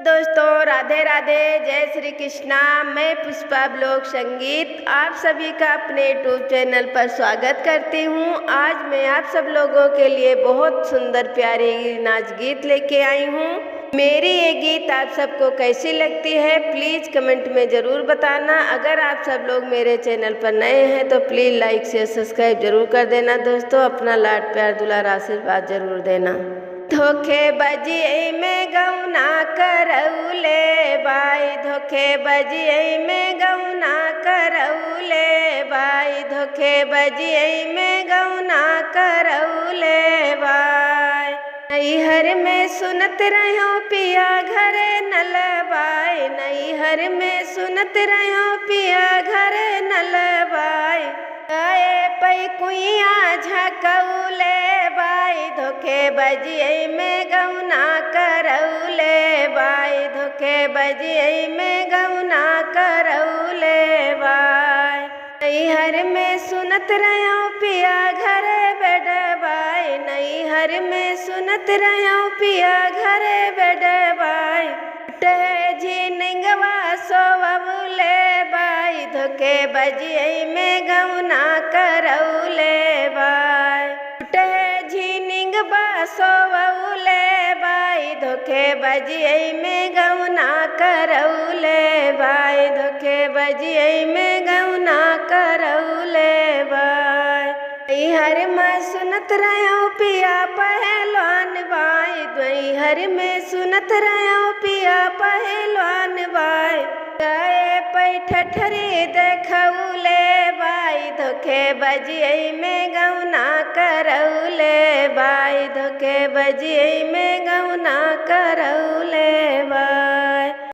दोस्तों राधे राधे, जय श्री कृष्णा। मैं पुष्पा ब्लॉग संगीत आप सभी का अपने यूट्यूब चैनल पर स्वागत करती हूँ। आज मैं आप सब लोगों के लिए बहुत सुंदर प्यारी नाच गीत लेके आई हूँ। मेरी ये गीत आप सबको कैसी लगती है प्लीज़ कमेंट में ज़रूर बताना। अगर आप सब लोग मेरे चैनल पर नए हैं तो प्लीज़ लाइक शेयर सब्सक्राइब जरूर कर देना। दोस्तों अपना लाड प्यार दुलार आशीर्वाद जरूर देना। धोखे बजिए में गौना करौले बाई, धोखे बजिए में गौना करौले बाई, धोखे बजिए में गौना करौले बाई। नैहर में सुनत रहो पिया घरे नलबाई, नैहर में सुनत रहो पिया घरे नलबाई। गए पै कुइया झकौले बाई, धोखे बजिए में गौना करौले बाई, धोखे बजिए में गौना करौले बाई। नैहर में सुनत रहो पिया घरे बेडबाई, नैहर में सुनत रहो पिया घरे बेडबाई। झिनगवा सोवले बाई, धोखे बजिए में गौना करौले बाई। झिनगवा सोवले बाई, धोखे बजिए में गौना करौले बाई, धोखे बजिए में गौना करौले बाई। नैहर में सुनत रहो पिया पहलवान बाई, नैहर में सुनत रहो पिया पहलवान बाई। गए पैठठरी देखौले बाई, धोखे बजिए में गौना करौले बाई, धोखे बजिए में गौना करौले बाई।